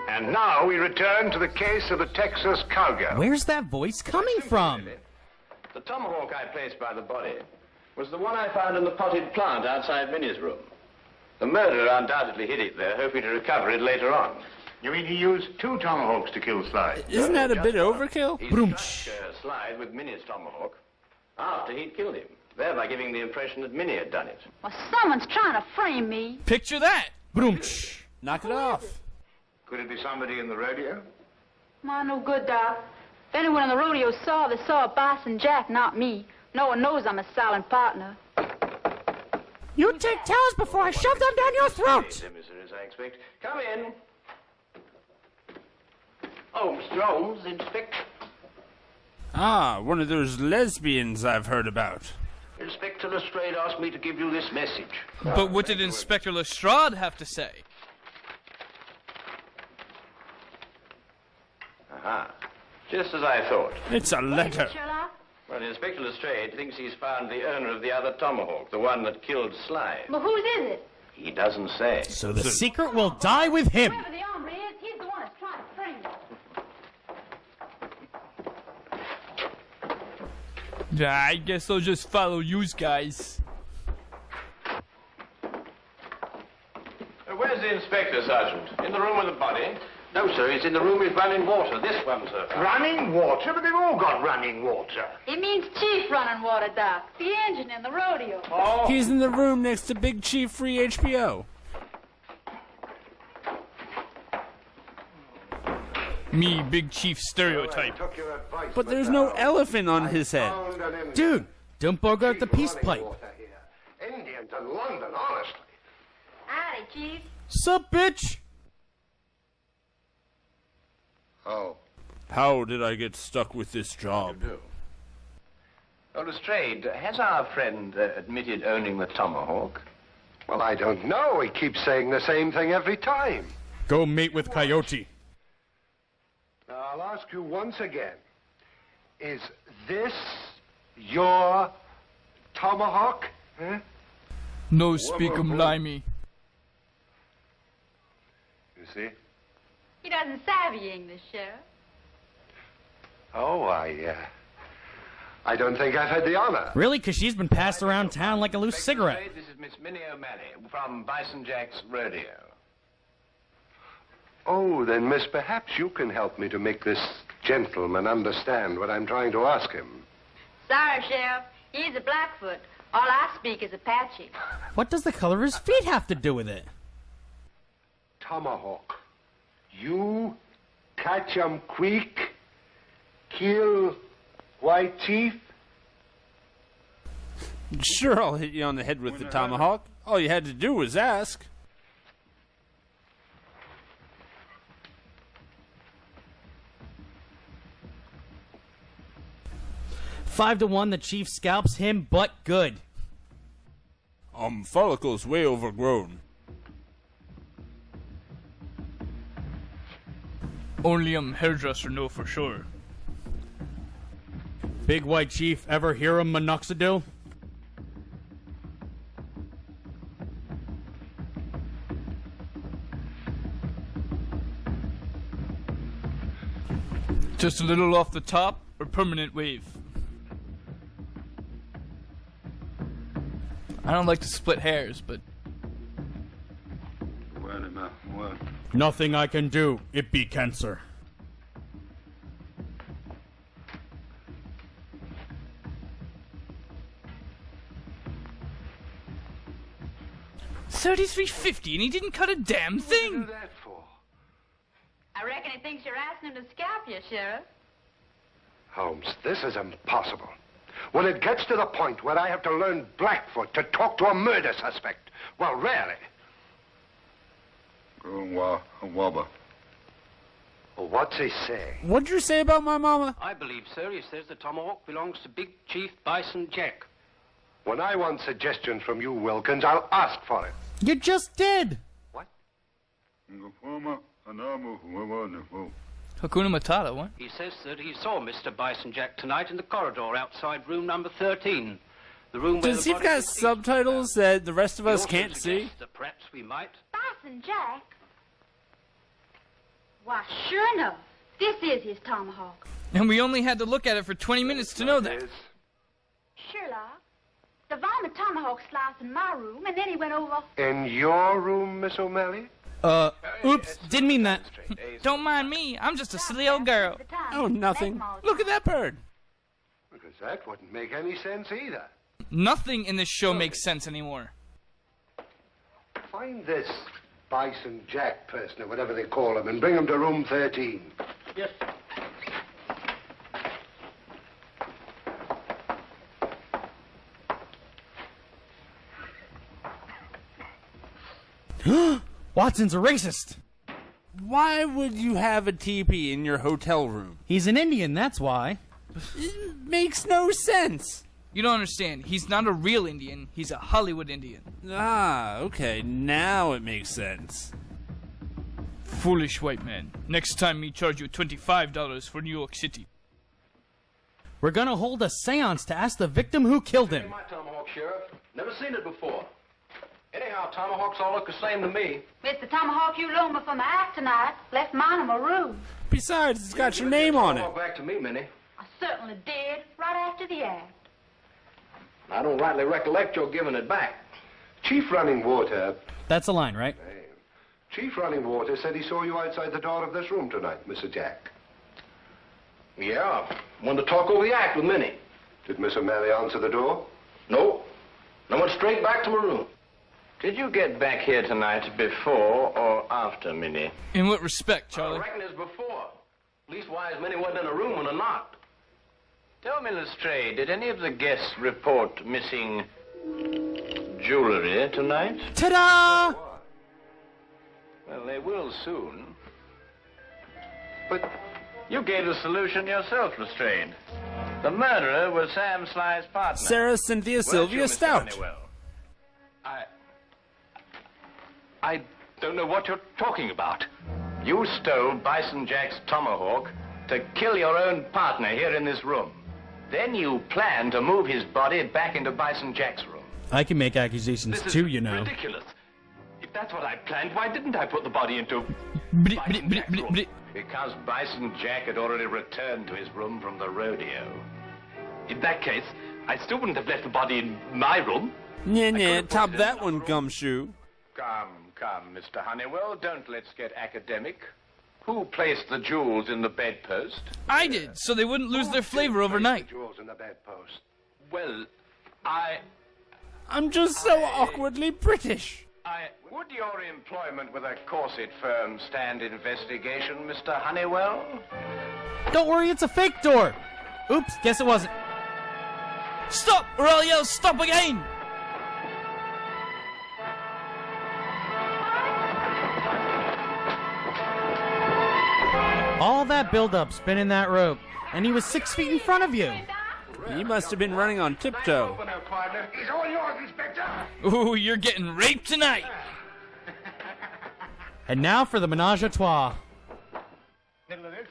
And now we return to the case of the Texas Cowgirl. Where's that voice coming from? The tomahawk I placed by the body was the one I found in the potted plant outside Minnie's room. The murderer undoubtedly hid it there, hoping to recover it later on. You mean he used 2 tomahawks to kill Slide? Isn't that a bit overkill? He struck Slide with Minnie's tomahawk after he'd killed him, thereby giving the impression that Minnie had done it. Well, someone's trying to frame me. Picture that. Broomch. Knock it off. Could it be somebody in the rodeo? My no good, Doc. If anyone in the rodeo saw, they saw Bison Jack, not me. No one knows I'm a silent partner. You take towels before I shove them down your throat! Emissaries, I expect. Come in. Oh, Mr. Holmes, Inspector. Ah, one of those lesbians I've heard about. Inspector Lestrade asked me to give you this message. But what did Inspector Lestrade have to say? Aha. Just as I thought. It's a letter. Sherlock? Well, Inspector Lestrade thinks he's found the owner of the other tomahawk, the one that killed Slide. Well, whose is it? He doesn't say. So the secret will die with him. Whoever the hombre is, he's the one that's trying to frame me. Yeah, I guess I'll just follow yous guys. Where's the inspector, Sergeant? In the room with the body? No, sir, he's in the room with running water. This one, sir. Running water? But they've all got running water. It means Chief running water, Doc. The engine in the rodeo. Oh. He's in the room next to Big Chief Free HBO. Me, Big Chief stereotype. But there's no elephant on his head. Dude, don't bogart the peace pipe. Indian to London, honestly. Howdy, Chief. Sup, bitch? Oh. How did I get stuck with this job? Oh, Lestrade, has our friend admitted owning the tomahawk? Well, I don't know. He keeps saying the same thing every time. Go mate with Coyote. Now, I'll ask you once again. Is this your tomahawk? Huh? No speak 'em limey. You see? He doesn't savvy English, Sheriff. Oh, I don't think I've had the honor. Really? Because she's been passed around town like a loose cigarette. This is Miss Minnie O'Malley from Bison Jack's rodeo. Oh, then, miss, perhaps you can help me to make this gentleman understand what I'm trying to ask him. Sorry, Sheriff. He's a Blackfoot. All I speak is Apache. What does the color of his feet have to do with it? Tomahawk. You catch 'em quick, kill White Chief? Sure, I'll hit you on the head with the tomahawk. All you had to do was ask. Five to 1, the chief scalps him, but good. Follicle's way overgrown. Only hairdresser know for sure. Big White Chief, ever hear of minoxidil? Just a little off the top, or permanent wave? I don't like to split hairs, but... Nothing I can do. It be cancer. $33.50 and he didn't cut a damn thing! What do you do that for? I reckon he thinks you're asking him to scalp you, Sheriff. Holmes, this is impossible. When it gets to the point where I have to learn Blackfoot to talk to a murder suspect, well, really. Well, what's he saying? What'd you say about my mama? I believe, sir, he says the tomahawk belongs to Big Chief Bison Jack. When I want suggestions from you, Wilkins, I'll ask for it. You just did! What? Hakuna Matata, what? He says that he saw Mr. Bison Jack tonight in the corridor outside room number 13. The room where Does the he body got was seen. subtitles that the rest of He us also can't see? suggests that perhaps we might. Bison Jack? Why, sure enough, this is his tomahawk. And we only had to look at it for 20 minutes to know that. Sherlock, the varmint tomahawk sliced in my room, and then he went over. In your room, Miss O'Malley? Oops, didn't mean that. Don't mind me, I'm just a silly old girl. Oh, nothing. Look at that bird. Because that wouldn't make any sense either. Nothing in this show makes sense anymore. Find this Bison Jack person, or whatever they call him, and bring him to room 13. Yes. Watson's a racist. Why would you have a teepee in your hotel room? He's an Indian, that's why. It makes no sense. You don't understand. He's not a real Indian. He's a Hollywood Indian. Ah, okay. Now it makes sense. Foolish white man. Next time me charge you $25 for New York City. We're gonna hold a seance to ask the victim who killed him. My tomahawk, Sheriff. Never seen it before. Anyhow, tomahawks all look the same to me. It's the tomahawk you loaned me for my act tonight. Left mine in my room. Besides, it's got your name on it. Tomahawk back to me, Minnie. I certainly did, right after the act. I don't rightly recollect your giving it back. Chief Running Water... That's a line, right? Chief Running Water said he saw you outside the door of this room tonight, Mr. Jack. Yeah, wanted to talk over the act with Minnie. Did Miss O'Malley answer the door? No. I went straight back to my room. Did you get back here tonight before or after Minnie? In what respect, Charlie? I reckon it's before. Leastwise, Minnie wasn't in a room when I knocked. Tell me, Lestrade, did any of the guests report missing jewelry tonight? Ta-da! Well, they will soon. But you gave the solution yourself, Lestrade. The murderer was Sam Sly's partner. Sarah Cynthia Sylvia Weren't you, Mr. Stout. Honeywell? I don't know what you're talking about. You stole Bison Jack's tomahawk to kill your own partner here in this room. Then you planned to move his body back into Bison Jack's room. I can make accusations too, you know. Ridiculous. If that's what I planned, why didn't I put the body into Blit, Bison blit, Jack's blit, room? blit. Because Bison Jack had already returned to his room from the rodeo. In that case, I still wouldn't have left the body in my room. Nah, top that one, gumshoe. Come, Mr. Honeywell, don't let's get academic. Who placed the jewels in the bedpost? I did, so they wouldn't lose their flavor overnight. jewels in the bedpost. Well, I'm just so awkwardly British. Would your employment with a corset firm stand investigation, Mr. Honeywell? Don't worry, it's a fake door. Oops, guess it wasn't. Stop, or I'll yell stop again! All that build-up spinning that rope, and he was 6 feet in front of you. He must have been running on tiptoe. Open up, partner. He's all yours, Inspector. Ooh, you're getting raped tonight! And now for the menage a trois. Middle of this.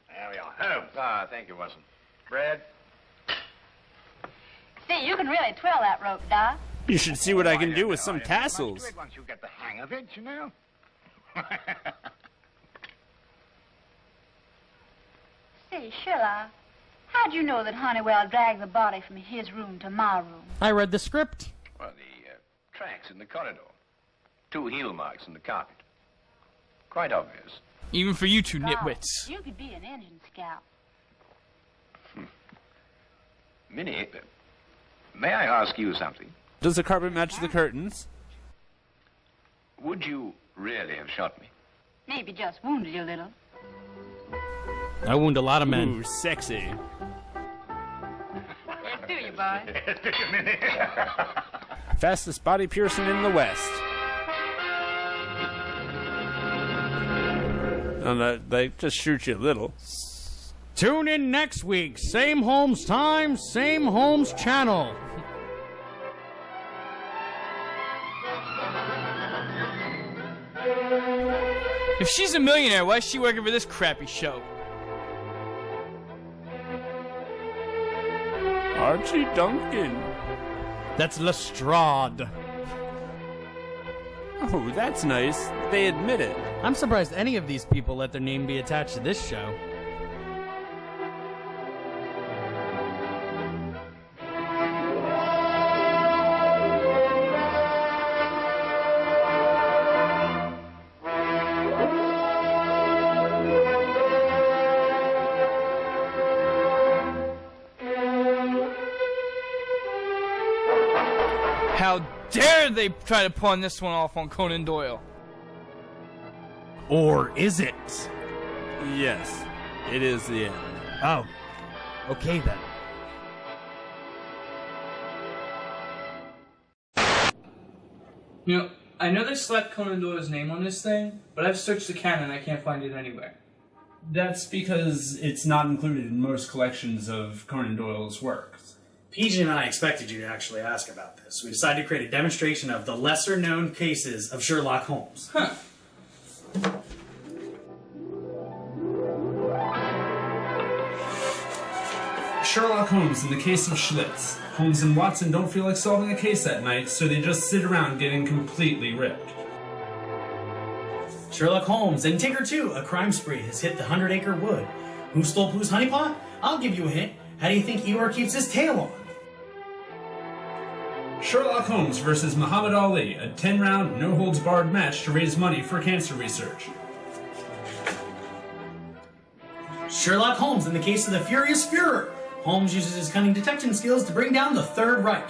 There we are. Holmes. Ah, thank you, Watson. Brad? See, you can really twirl that rope, Doc. You should see what I can do with some tassels. Once you get the hang of it, you know. Say, Sherlock, how'd you know that Honeywell dragged the body from his room to my room? I read the script. Well, the tracks in the corridor. 2 heel marks in the carpet. Quite obvious. Even for you two God, nitwits. You could be an engine scout. Minnie, may I ask you something? Does the carpet match the curtains? Would you really have shot me? Maybe just wounded you a little. I wound a lot of men. Ooh, sexy. Yes, do you, boy? Fastest body piercing in the West. And they just shoot you a little. Tune in next week. Same Holmes time, same Holmes channel. If she's a millionaire, why is she working for this crappy show? Archie Duncan. That's Lestrade. Oh, that's nice. They admit it. I'm surprised any of these people let their name be attached to this show. How dare they try to pawn this one off on Conan Doyle? Or is it? Yes, it is the end. Oh, okay then. You know, I know they slapped Conan Doyle's name on this thing, but I've searched the canon and I can't find it anywhere. That's because it's not included in most collections of Conan Doyle's works. PJ and I expected you to actually ask about this. We decided to create a demonstration of the lesser-known cases of Sherlock Holmes. Huh. Sherlock Holmes in the case of Schlitz. Holmes and Watson don't feel like solving a case that night, so they just sit around getting completely ripped. Sherlock Holmes and Tinker 2, a crime spree has hit the 100-acre wood. Who stole Pooh's honeypot? I'll give you a hint. How do you think Eeyore keeps his tail on? Sherlock Holmes versus Muhammad Ali, a 10-round, no-holds-barred match to raise money for cancer research. Sherlock Holmes in the case of the Furious Führer. Holmes uses his cunning detection skills to bring down the Third Reich.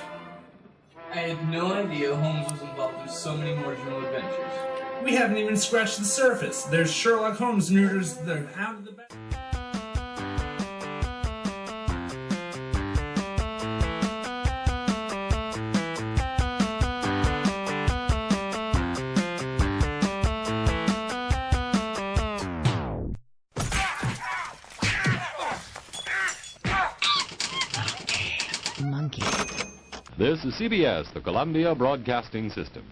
I had no idea Holmes was involved in so many marginal adventures. We haven't even scratched the surface. There's Sherlock Holmes neuters that are out of the back. This is CBS, the Columbia Broadcasting System.